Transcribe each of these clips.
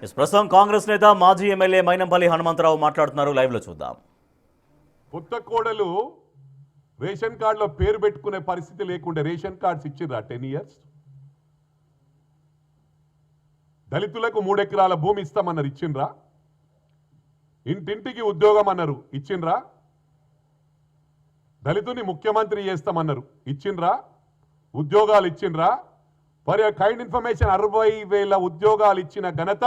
ప్రస్తుతం కాంగ్రెస్ నేత మాజీ ఎమ్మెల్యే మైనంపల్లి హనుమంతరావు మాట్లాడుతున్నారు. లైవ్ లో చూద్దాం. కొత్త కోడలు రేషన్ కార్డులో పేరు పెట్టుకునే పరిస్థితి లేకుండా రేషన్ కార్డ్స్ ఇచ్చిర్రా 10 years. దళితులకు 3 ఎకరాల భూమి ఇస్తామన్నారు, ఇచ్చిండ్రా? ఇంటింటికి ఉద్యోగం అన్నారు, ఇచ్చిండ్రా? దళితుని ముఖ్యమంత్రి చేస్తామన్నారు, ఇచ్చిండ్రా? ఉద్యోగాలు ఇచ్చిండ్రా? ఫర్ యువర్ కైండ్ ఇన్ఫర్మేషన్ 60,000 ఉద్యోగాలు ఇచ్చిన ఘనత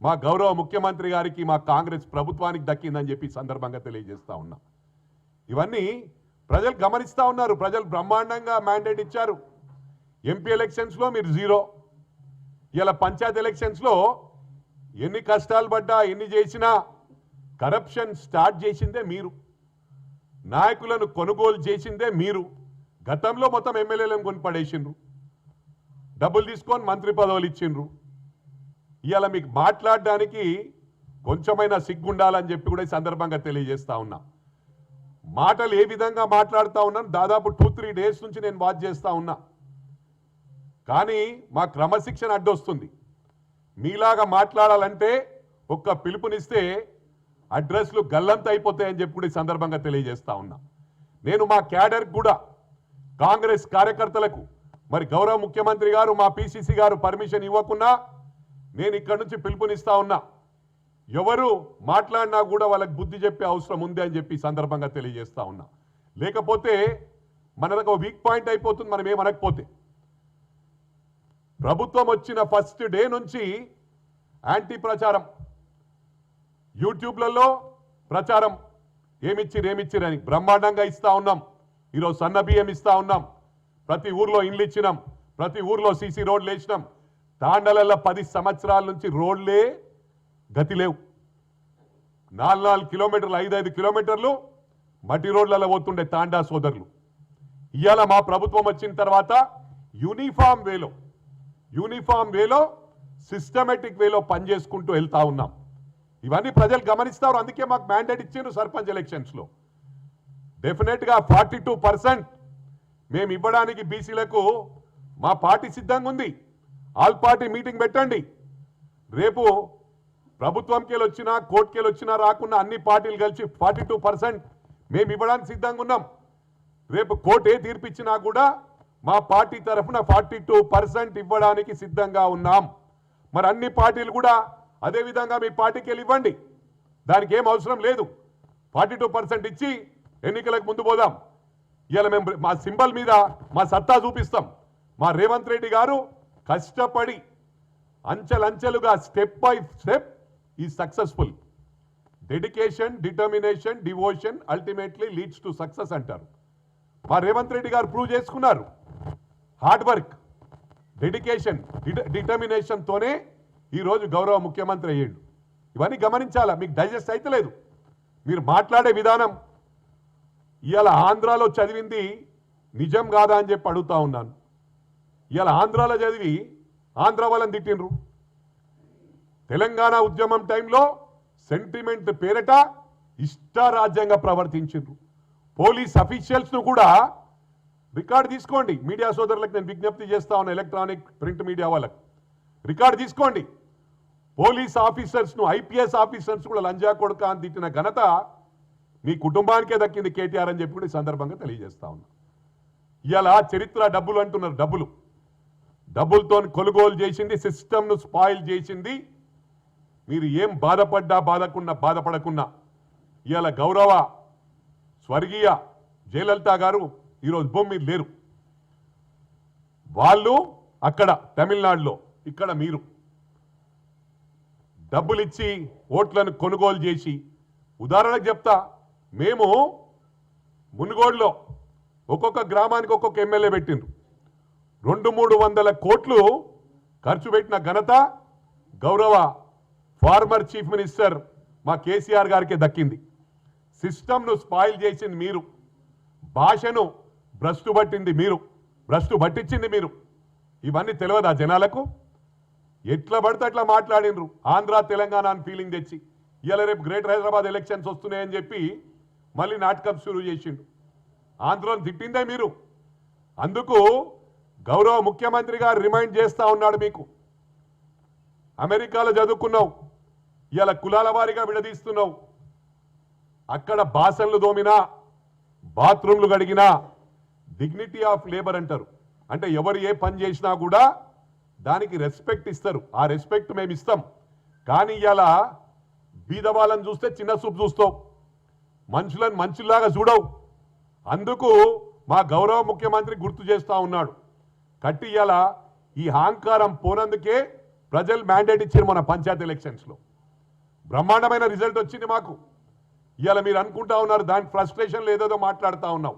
మా గౌరవ ముఖ్యమంత్రి గారికి, మా కాంగ్రెస్ ప్రభుత్వానికి దక్కిందని చెప్పి సందర్భంగా తెలియజేస్తా ఉన్నా. ఇవన్నీ ప్రజలు గమనిస్తూ ఉన్నారు. ప్రజలు బ్రహ్మాండంగా మ్యాండేట్ ఇచ్చారు. ఎంపీ ఎలక్షన్స్లో మీరు 0. ఇలా పంచాయత్ ఎలక్షన్స్లో ఎన్ని కష్టాలు పడ్డా, ఎన్ని చేసినా కరప్షన్ స్టార్ట్ చేసిందే మీరు, నాయకులను కొనుగోలు చేసిందే మీరు. గతంలో మొత్తం ఎమ్మెల్యేలను కొనిపడేసిండ్రు, డబ్బులు తీసుకొని మంత్రి పదవులు ఇచ్చిండ్రు. ఇవాళ మీకు మాట్లాడడానికి కొంచెమైనా సిగ్గుండాలని చెప్పి కూడా ఈ సందర్భంగా తెలియజేస్తా ఉన్నా. మాటలు ఏ విధంగా మాట్లాడుతూ ఉన్నాను, దాదాపు 2-3 days నుంచి నేను వాచ్ చేస్తూ ఉన్నా. కానీ మా క్రమశిక్షణ అడ్డొస్తుంది. మీలాగా మాట్లాడాలంటే ఒక్క పిలుపునిస్తే అడ్రస్లు గల్లంత అయిపోతాయని చెప్పి కూడా ఈ సందర్భంగా తెలియజేస్తా ఉన్నా. నేను మా క్యాడర్ కూడా, కాంగ్రెస్ కార్యకర్తలకు, మరి గౌరవ ముఖ్యమంత్రి గారు, మా పిసిసి గారు పర్మిషన్ ఇవ్వకున్నా నేను ఇక్కడి నుంచి పిలుపునిస్తా ఉన్నా. ఎవరు మాట్లాడినా కూడా వాళ్ళకి బుద్ధి చెప్పే అవసరం ఉంది అని చెప్పి సందర్భంగా తెలియజేస్తా ఉన్నా. లేకపోతే మనకు వీక్ పాయింట్ అయిపోతుంది మనం ఏమనకపోతే. ప్రభుత్వం వచ్చిన ఫస్ట్ డే నుంచి యాంటీ ప్రచారం, యూట్యూబ్లలో ప్రచారం, ఏమిచ్చిరని బ్రహ్మాండంగా ఇస్తా ఉన్నాం. ఈరోజు సన్న బియ్యం ఇస్తా ఉన్నాం, ప్రతి ఊర్లో ఇండ్లు ఇచ్చినాం, ప్రతి ఊర్లో సీసీ రోడ్లు వేసినాం. తాండలలో 10 సంవత్సరాల నుంచి రోడ్లే గతి లేవు. 4 కిలోమీటర్లు, 5 కిలోమీటర్లు మట్టి రోడ్లలో పోతుండే తాండా సోదరులు. ఇవాళ మా ప్రభుత్వం వచ్చిన తర్వాత యూనిఫామ్ వేలో సిస్టమేటిక్ వేలో పనిచేసుకుంటూ వెళ్తా ఉన్నాం. ఇవన్నీ ప్రజలు గమనిస్తారు. అందుకే మాకు మ్యాండేట్ ఇచ్చిండ్రు సర్పంచ్ ఎలక్షన్స్లో. డెఫినెట్గా 42% మేము ఇవ్వడానికి బీసీలకు మా పార్టీ సిద్ధంగా ఉంది. ఆల్ పార్టీ మీటింగ్ పెట్టండి. రేపు ప్రభుత్వంకి వచ్చినా, కోర్టుకి వచ్చినా రాకున్నా అన్ని పార్టీలు కలిసి 42% మేము ఇవ్వడానికి సిద్ధంగా ఉన్నాం. రేపు కోర్టు ఏ తీర్పిచ్చినా కూడా మా పార్టీ తరఫున 42% ఇవ్వడానికి సిద్ధంగా ఉన్నాం. మరి అన్ని పార్టీలు కూడా అదేవిధంగా మీ పార్టీకి వెళ్ళి ఇవ్వండి, దానికి ఏం అవసరం లేదు. 42% ఇచ్చి ఎన్నికలకు ముందు పోదాం. ఇవాళ మేము మా సింబల్ మీద మా సత్తా చూపిస్తాం. మా రేవంత్ రెడ్డి గారు కష్టపడి అంచెలంచెలుగా స్టెప్ బై స్టెప్ ఈ successful. Dedication, determination, devotion ultimately leads to success అంటారు. మా రేవంత్ రెడ్డి గారు ప్రూవ్ చేసుకున్నారు. హార్డ్ వర్క్, డెడికేషన్, డిటర్మినేషన్తోనే ఈరోజు గౌరవ ముఖ్యమంత్రి అయ్యాడు. ఇవన్నీ గమనించాలా, మీకు డైజెస్ట్ అయితే లేదు. మీరు మాట్లాడే విధానం ఇవాళ ఆంధ్రాలో చదివింది నిజం కాదా అని చెప్పి అడుగుతా ఉన్నాను. ఇవాళ ఆంధ్రాలో చదివి ఆంధ్ర వాళ్ళని తిట్టిండ్రు. తెలంగాణ ఉద్యమం టైంలో సెంటిమెంట్ పేరట ఇష్టారాజ్యంగా ప్రవర్తించిండ్రు. పోలీస్ అఫీషియల్స్ను కూడా రికార్డు తీసుకోండి. మీడియా సోదరులకు నేను విజ్ఞప్తి చేస్తా ఉన్నా, ఎలక్ట్రానిక్ ప్రింట్ మీడియా వాళ్ళకు రికార్డు తీసుకోండి. పోలీస్ ఆఫీసర్స్ను, ఐపీఎస్ ఆఫీసర్స్ కూడా లంజా కొడుక అని తిట్టిన ఘనత మీ కుటుంబానికే దక్కింది కేటీఆర్ అని చెప్పి కూడా ఈ సందర్భంగా తెలియజేస్తా ఉన్నా. ఇవాళ చరిత్ర డబ్బులు అంటున్నారు. డబ్బులతో కొనుగోలు చేసింది, సిస్టమ్ను స్పాయిల్ చేసింది. మీరు ఏం బాధపడకున్నా ఇవాళ గౌరవ స్వర్గీయ జయలలిత గారు ఈరోజు భూమి మీద లేరు. వాళ్ళు అక్కడ తమిళనాడులో, ఇక్కడ మీరు డబ్బులిచ్చి ఓట్లను కొనుగోలు చేసి, ఉదాహరణకు చెప్తా, మేము మునుగోడులో ఒక్కొక్క గ్రామానికి ఒక్కొక్క ఎమ్మెల్యే పెట్టిండ్రు. 200-300 కోట్లు ఖర్చు పెట్టిన ఘనత గౌరవ ఫార్మర్ చీఫ్ మినిస్టర్ మా కేసీఆర్ గారికి దక్కింది. సిస్టమ్ను స్పాయిల్ చేసింది మీరు, భాషను భ్రష్టు పట్టించింది మీరు. ఇవన్నీ తెలియదా జనాలకు? ఎట్లా పడితే అట్లా మాట్లాడినరు. ఆంధ్ర తెలంగాణ అని ఫీలింగ్ తెచ్చి ఇవాళ రేపు గ్రేటర్ హైదరాబాద్ ఎలక్షన్స్ వస్తున్నాయని చెప్పి మళ్ళీ నాటకం షురూ చేసిండు. ఆంధ్రను తిట్టిందే మీరు. అందుకు గౌరవ ముఖ్యమంత్రి గారు రిమైండ్ చేస్తా ఉన్నాడు మీకు, అమెరికాలో చదువుకున్నావు, ఇలా కులాల వారీగా విడదీస్తున్నావు. అక్కడ బాసన్లు దోమినా, బాత్రూమ్లు కడిగినా డిగ్నిటీ ఆఫ్ లేబర్ అంటారు. అంటే ఎవరు ఏ పని చేసినా కూడా దానికి రెస్పెక్ట్ ఇస్తారు. ఆ రెస్పెక్ట్ మేము ఇస్తాం. కానీ ఇలా బీదవాళ్ళని చూస్తే చిన్న చూపు చూస్తావు, మనుషులను మనుషుల్లాగా చూడవు. అందుకు మా గౌరవ ముఖ్యమంత్రి గుర్తు చేస్తూ ఉన్నాడు. కట్టి ఇలా ఈ అహంకారం పోనందుకే ప్రజలు మ్యాండేట్ ఇచ్చారు మన పంచాయతీ ఎలక్షన్స్లో. బ్రహ్మాండమైన రిజల్ట్ వచ్చింది మాకు. ఇవాళ మీరు అనుకుంటా ఉన్నారు దాని ఫ్రస్ట్రేషన్ ఏదేదో మాట్లాడుతూ ఉన్నాం.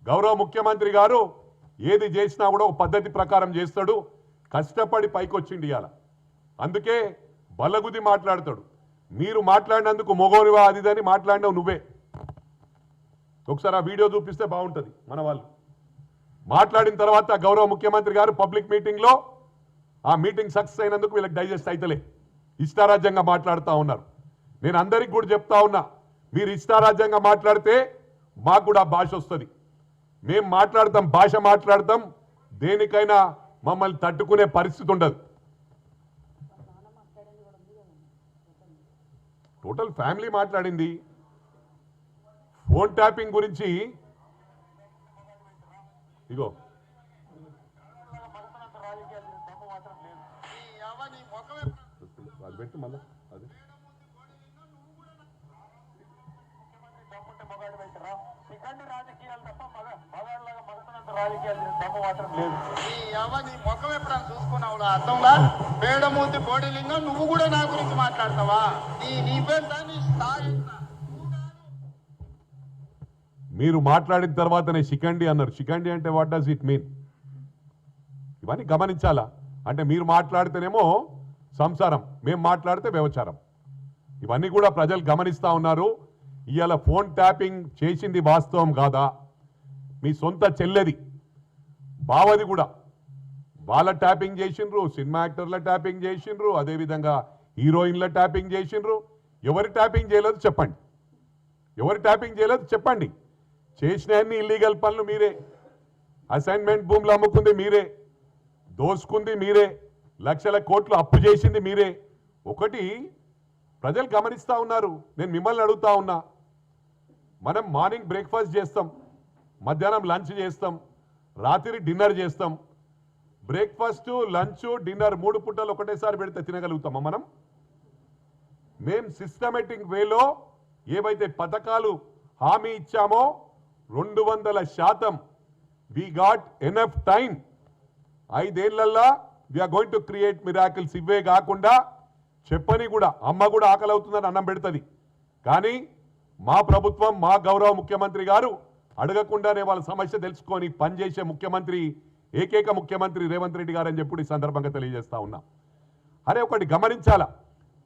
గౌరవ ముఖ్యమంత్రి గారు ఏది చేసినా కూడా ఒక పద్ధతి ప్రకారం చేస్తాడు. కష్టపడి పైకి వచ్చింది ఇవాళ. అందుకే బల్లగుద్ది మాట్లాడతాడు. మీరు మాట్లాడినందుకు మొగోనివా అదిదని మాట్లాడినావు నువ్వే. ఒకసారి ఆ వీడియో చూపిస్తే బాగుంటుంది. మన వాళ్ళు మాట్లాడిన తర్వాత గౌరవ ముఖ్యమంత్రి గారు పబ్లిక్ మీటింగ్లో ఆ మీటింగ్ సక్సెస్ అయినందుకు వీళ్ళకి డైజెస్ట్ అయితలే, ఇష్టారాజ్యంగా మాట్లాడుతూ ఉన్నారు. నేను అందరికి కూడా చెప్తా ఉన్నా, మీరు ఇష్టారాజ్యంగా మాట్లాడితే మాకు కూడా భాష వస్తుంది. మేము మాట్లాడతాం, భాష మాట్లాడతాం, దేనికైనా మమ్మల్ని తట్టుకునే పరిస్థితి ఉండదు. టోటల్ ఫ్యామిలీ మాట్లాడింది. ఫోన్ ట్యాపింగ్ గురించి ఇగో అది పెట్టి మళ్ళా అది రాజకీయాలు తప్ప మగాళ్ళగా మగతనంత రాజకీయాలు దమ్ము మాత్రం లేదు. నీ ముఖం ఎప్పుడైనా చూసుకున్నావు అర్థంలా పేడమూర్తి కోడిలింగం, నువ్వు కూడా నా గురించి మాట్లాడతావా? నీ పేరు నీ స్థాయి. మీరు మాట్లాడిన తర్వాతనే శిఖండి అన్నారు. శిఖండి అంటే వాట్ డస్ ఇట్ మీన్? ఇవన్నీ గమనించాలా. అంటే మీరు మాట్లాడితేనేమో సంసారం, మేము మాట్లాడితే వ్యవచారం. ఇవన్నీ కూడా ప్రజలు గమనిస్తూ ఉన్నారు. ఇవాళ ఫోన్ ట్యాపింగ్ చేసింది వాస్తవం కాదా? మీ సొంత చెల్లెది బావది కూడా వాళ్ళ ట్యాపింగ్ చేసిండ్రు, సినిమా యాక్టర్ల ట్యాపింగ్ చేసిండ్రు, అదేవిధంగా హీరోయిన్ల ట్యాపింగ్ చేసిండ్రు. ఎవరి ట్యాపింగ్ చేయలేదు చెప్పండి, ఎవరి ట్యాపింగ్ చేయలేదు చెప్పండి. చేసినవన్నీ ఇల్లీగల్ పనులు మీరే. అసైన్మెంట్ భూములు అమ్ముకుంది మీరే, దోసుకుంది మీరే, లక్షల కోట్లు అప్పు చేసింది మీరే. ఒకటి ప్రజలు గమనిస్తూ ఉన్నారు. నేను మిమ్మల్ని అడుగుతా ఉన్నా, మనం మార్నింగ్ బ్రేక్ఫాస్ట్ చేస్తాం, మధ్యాహ్నం లంచ్ చేస్తాం, రాత్రి డిన్నర్ చేస్తాం. బ్రేక్ఫాస్ట్, లంచ్, డిన్నర్ 3 పూటలు ఒకటేసారి పెడితే తినగలుగుతామా మనం? మేం సిస్టమేటిక్ వేలో ఏవైతే పథకాలు హామీ ఇచ్చామో 200% వి గాట్ ఎనఫ్ టైం. 5 ఏళ్లల్లా we are going to create miracles. ఇవే కాకుండా చెప్పని కూడా అమ్మ కూడా ఆకలి అవుతుందని అన్నం పెడుతుంది. కానీ మా ప్రభుత్వం, మా గౌరవ ముఖ్యమంత్రి గారు అడగకుండానే వాళ్ళ సమస్య తెలుసుకొని పనిచేసే ముఖ్యమంత్రి, ఏకైక ముఖ్యమంత్రి రేవంత్ రెడ్డి గారు అని చెప్పి ఈ సందర్భంగా తెలియజేస్తా ఉన్నా. అరే ఒకటి గమనించాలా,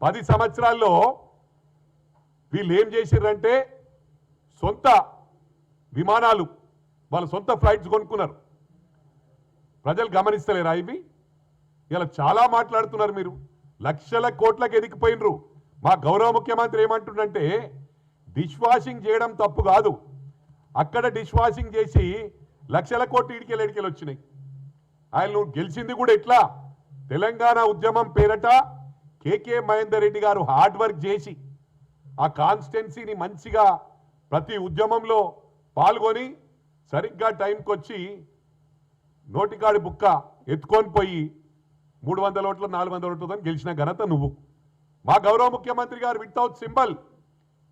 10 సంవత్సరాల్లో వీళ్ళు ఏం చేసిర్రంటే సొంత విమానాలు, వాళ్ళ సొంత ఫ్లైట్స్ కొనుక్కున్నారు. ప్రజలు గమనిస్తలేరా ఇవి? ఇలా చాలా మాట్లాడుతున్నారు మీరు. లక్షల కోట్లకు ఎదిగిపోయినరు. మా గౌరవ ముఖ్యమంత్రి ఏమంటుండంటే డిష్ వాషింగ్ చేయడం తప్పు కాదు, అక్కడ డిష్ వాషింగ్ చేసి లక్షల కోట్లు ఇడికెళ్ళి వచ్చినాయి. ఆయన నువ్వు గెలిచింది కూడా ఎట్లా? తెలంగాణ ఉద్యమం పేరట కేకే మహేందర్ రెడ్డి గారు హార్డ్ వర్క్ చేసి ఆ కాన్స్టిట్యున్సీని మంచిగా ప్రతి ఉద్యమంలో పాల్గొని సరిగ్గా టైంకి వచ్చి నోటికాడి బుక్క ఎత్తుకొని పోయి 300 ఓట్లు 400 ఓట్లతో గెలిచిన ఘనత నువ్వు. మా గౌరవ ముఖ్యమంత్రి గారు వితౌట్ సింబల్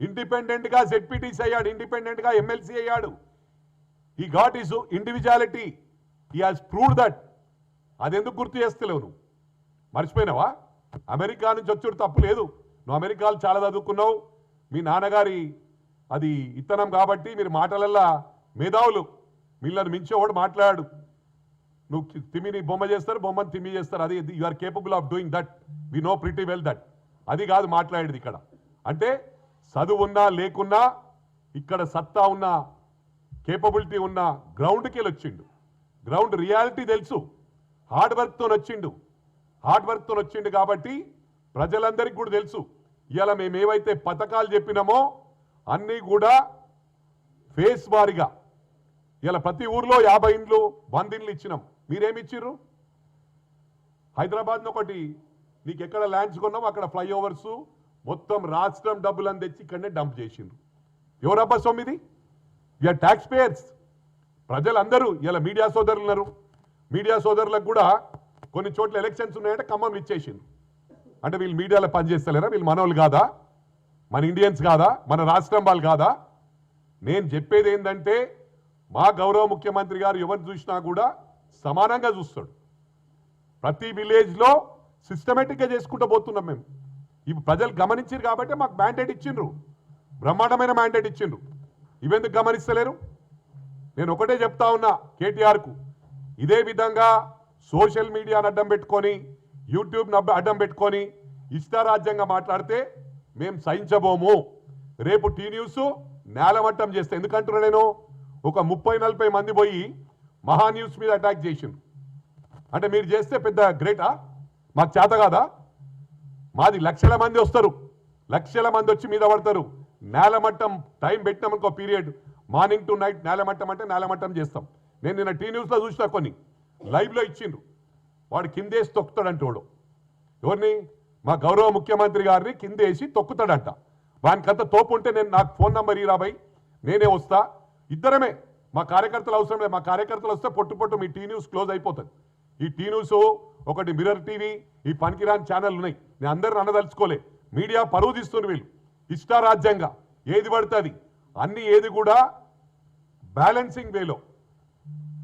ఇండిపెండెంట్గా జెడ్పీటీసీ అయ్యాడు, ఇండిపెండెంట్గా ఎమ్మెల్సీ అయ్యాడు. ఈ got is individuality, he has proved that. అదెందుకు గుర్తు చేస్తలేవు నువ్వు? మర్చిపోయినావా? అమెరికా నుంచి వచ్చాడు తప్పు లేదు, నువ్వు అమెరికాలో చాలా చదువుకున్నావు, మీ నాన్నగారి అది ఇత్తనం కాబట్టి మీరు మాటలల్లా మేధావులు, వీళ్ళని మించేవాడు మాట్లాడు. నువ్వు తిమ్మిని బొమ్మ చేస్తారు, బొమ్మని తిమ్మి చేస్తారు. అది you are capable of doing that, we know pretty well that. అది కాదు మాట్లాడేది ఇక్కడ. అంటే చదువు ఉన్నా లేకున్నా ఇక్కడ సత్తా ఉన్న కేపబిలిటీ ఉన్న గ్రౌండ్కి వెళ్ళి వచ్చిండు. గ్రౌండ్ రియాలిటీ తెలుసు, హార్డ్ వర్క్తో వచ్చిండు కాబట్టి ప్రజలందరికీ కూడా తెలుసు. ఇవాళ మేము ఏవైతే పథకాలు చెప్పినామో అన్నీ కూడా ఫేస్ వారీగా ఇలా ప్రతి ఊర్లో 50 ఇండ్లు 100 ఇండ్లు ఇచ్చినాం. మీరేమి ఇచ్చిర్రు? హైదరాబాద్ను ఒకటి నీకు ఎక్కడ ల్యాండ్స్ కొన్నావు అక్కడ ఫ్లైఓవర్స్ మొత్తం రాష్ట్రం డబ్బులను తెచ్చి ఇక్కడనే డంప్ చేసిండ్రు. ఎవరబ్బా సొమ్మిది? We are tax payers. ప్రజలందరూ ఇలా మీడియా సోదరులు ఉన్నారు. మీడియా సోదరులకు కూడా కొన్ని చోట్ల ఎలక్షన్స్ ఉన్నాయంటే ఖమ్మంలో ఇచ్చేసిండ్రు. అంటే వీళ్ళు మీడియాలో పనిచేస్తలేరా? వీళ్ళు మనోళ్ళు కాదా? మన ఇండియన్స్ కాదా? మన రాష్ట్రం వాళ్ళు కాదా? నేను చెప్పేది ఏంటంటే మా గౌరవ ముఖ్యమంత్రి గారు ఎవరు చూసినా కూడా సమానంగా చూస్తాడు. ప్రతి విలేజ్లో సిస్టమేటిక్గా చేసుకుంటూ పోతున్నాం మేము. ఇవి ప్రజలు గమనించారు కాబట్టి మాకు మ్యాండేట్ ఇచ్చిండ్రు, బ్రహ్మాండమైన మ్యాండేట్ ఇచ్చిండ్రు. ఇవెందుకు గమనిస్తలేరు? నేను ఒకటే చెప్తా ఉన్నా కేటీఆర్కు, ఇదే విధంగా సోషల్ మీడియాను అడ్డం పెట్టుకొని యూట్యూబ్ అడ్డం పెట్టుకొని ఇష్టారాజ్యంగా మాట్లాడితే మేము సహించబోము. రేపు టీ న్యూస్ నేలమట్టం చేస్తే, ఎందుకంటున్నా నేను, ఒక 30-40 మంది పోయి మహా న్యూస్ మీద అటాక్ చేసిండ్రు. అంటే మీరు చేస్తే పెద్ద గ్రేటా? మాకు చేత కాదా? మాది లక్షల మంది వస్తారు, లక్షల మంది వచ్చి మీద పడతారు. నేలమట్టం టైం పెట్టినామనుకో పీరియడ్, మార్నింగ్ టు నైట్ నేలమట్టం అంటే నేలమట్టం చేస్తాం. నేను నిన్న టీ న్యూస్లో చూసిన కొన్ని లైవ్లో ఇచ్చిండ్రు. వాడు కిందేసి తొక్కుతాడంట. వాడు ఎవరిని? మా గౌరవ ముఖ్యమంత్రి గారిని కిందేసి తొక్కుతాడంట. వానికంత తోపు ఉంటే నేను నాకు ఫోన్ నంబర్ ఇరాబాయి, నేనే వస్తా. ఇద్దరమే, మా కార్యకర్తలు అవసరం లేదు. మా కార్యకర్తలు వస్తే పొట్టు మీ టీ న్యూస్ క్లోజ్ అయిపోతుంది. ఈ టీ న్యూస్ ఒకటి, మిర్రర్ టీవీ, ఈ పనికిరాని ఛానల్ ఉన్నాయి. నేను అందరిని అనదలుచుకోలే. మీడియా పరువు తీస్తున్నారు వీళ్ళు ఇష్టారాజ్యంగా, ఏది పడుతుంది అన్ని, ఏది కూడా బ్యాలెన్సింగ్ వేలో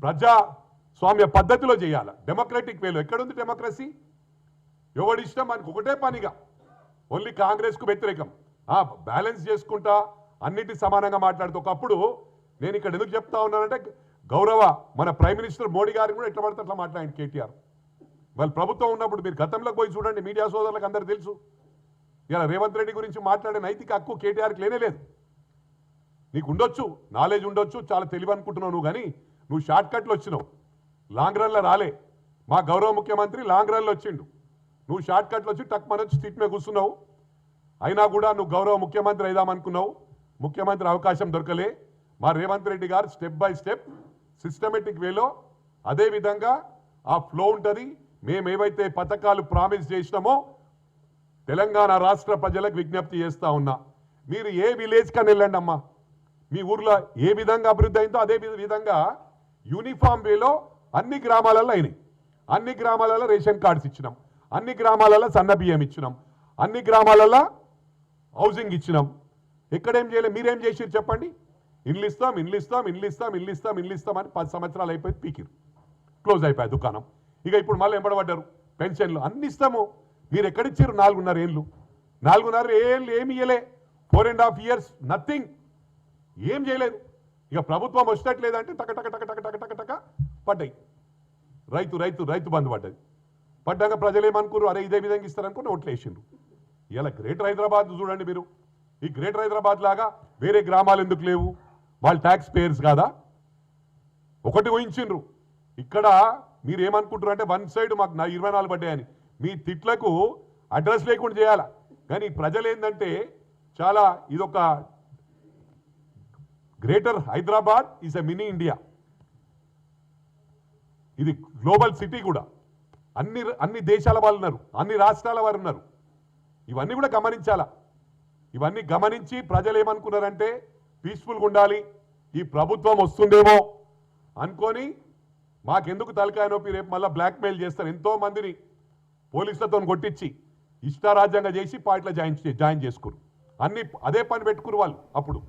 ప్రజాస్వామ్య పద్ధతిలో చేయాలి, డెమోక్రటిక్ వేలో. ఎక్కడుంది డెమోక్రసీ? ఎవడి ఇష్టం మనకు ఒకటే పనిగా, ఓన్లీ కాంగ్రెస్కు వ్యతిరేకం. బ్యాలెన్స్ చేసుకుంటా అన్నిటి సమానంగా మాట్లాడుతూ. ఒకప్పుడు నేను ఇక్కడ ఎందుకు చెప్తా ఉన్నానంటే, గౌరవ మన ప్రైమ్ మినిస్టర్ మోడీ గారిని కూడా ఎట్లా పడితే అట్లా మాట్లాడండి కేటీఆర్. వాళ్ళ ప్రభుత్వం ఉన్నప్పుడు మీరు గతంలోకి పోయి చూడండి, మీడియా సోదరులకు అందరూ తెలుసు. ఇలా రేవంత్ రెడ్డి గురించి మాట్లాడే నైతిక హక్కు కేటీఆర్కి లేనే లేదు. నీకు ఉండొచ్చు, నాలెడ్జ్ ఉండొచ్చు, చాలా తెలివి అనుకుంటున్నావు నువ్వు, కానీ నువ్వు షార్ట్ కట్లో వచ్చినావు, లాంగ్ రన్లో రాలే. మా గౌరవ ముఖ్యమంత్రి లాంగ్ రన్లో వచ్చిండు, నువ్వు షార్ట్ కట్లో వచ్చి టక్ మనొచ్చి సీట్ మీద కూర్చున్నావు. అయినా కూడా నువ్వు గౌరవ ముఖ్యమంత్రి అయిదామనుకున్నావు, ముఖ్యమంత్రి అవకాశం దొరకలే. మా రేవంత్ రెడ్డి గారు స్టెప్ బై స్టెప్ సిస్టమేటిక్ వేలో అదే విధంగా ఆ ఫ్లో ఉంటుంది. మేము ఏవైతే పథకాలు ప్రామిస్ చేసినామో తెలంగాణ రాష్ట్ర ప్రజలకు విజ్ఞప్తి చేస్తా ఉన్నా, మీరు ఏ విలేజ్ కని వెళ్ళండి అమ్మా, మీ ఊర్లో ఏ విధంగా అభివృద్ధి అయిందో అదే విధంగా యూనిఫామ్ వేలో అన్ని గ్రామాలలో అయినాయి. అన్ని గ్రామాలలో రేషన్ కార్డ్స్ ఇచ్చినాం, అన్ని గ్రామాలలో సన్న బియ్యం ఇచ్చినాం, అన్ని గ్రామాలలో హౌసింగ్ ఇచ్చినాం. ఎక్కడేం చేయలేదు. మీరేం చేసిరు చెప్పండి? ఇల్లు ఇస్తాం అని 10 సంవత్సరాలు అయిపోయి పీకిరు, క్లోజ్ అయిపోయాయి దుకాణం. ఇక ఇప్పుడు మళ్ళీ ఎంబడబడ్డారు. పెన్షన్లు అన్ని ఇస్తాము, మీరు ఎక్కడిచ్చారు? 4.5 ఏళ్ళు. 4.5 ఏళ్ళు ఏమి ఇయ్యలే. 4.5 years నథింగ్, ఏం చేయలేదు. ఇక ప్రభుత్వం వచ్చేటట్లేదంటే టక టక టక టక టక టక టక పడ్డాయి. రైతు బంధు పడ్డది. పడ్డాక ప్రజలు ఏమనుకున్నారు? అరే ఇదే విధంగా ఇస్తారనుకుని ఓట్లు వేసిండ్రు. ఇలా గ్రేటర్ హైదరాబాద్ చూడండి మీరు. ఈ గ్రేటర్ హైదరాబాద్ లాగా వేరే గ్రామాలు ఎందుకు లేవు? వాళ్ళు ట్యాక్స్ పేయర్స్ కాదా? ఒకటి ఊహించిండ్రు. ఇక్కడ మీరు ఏమనుకుంటారు అంటే వన్ సైడ్ మాకు 24 పడ్డాయని. మీ తిట్లకు అడ్రస్ లేకుండా చేయాలా. కానీ ప్రజలు ఏంటంటే చాలా, ఇదొక greater Hyderabad is a mini India. ఇది గ్లోబల్ సిటీ కూడా. అన్ని దేశాల వాళ్ళు ఉన్నారు, అన్ని రాష్ట్రాల వారు ఉన్నారు. ఇవన్నీ కూడా గమనించాలా. ఇవన్నీ గమనించి ప్రజలు ఏమనుకున్నారంటే పీస్ఫుల్గా ఉండాలి, ఈ ప్రభుత్వం వస్తుందేమో అనుకొని మాకెందుకు తలకాయ నొప్పి, రేపు మళ్ళీ బ్లాక్మెయిల్ చేస్తారు. ఎంతో మందిని పోలీసులతో కొట్టించి ఇష్టారాజ్యంగా చేసి పార్టీలో జాయిన్ చేసుకోరు. అదే పని పెట్టుకురు వాళ్ళు అప్పుడు.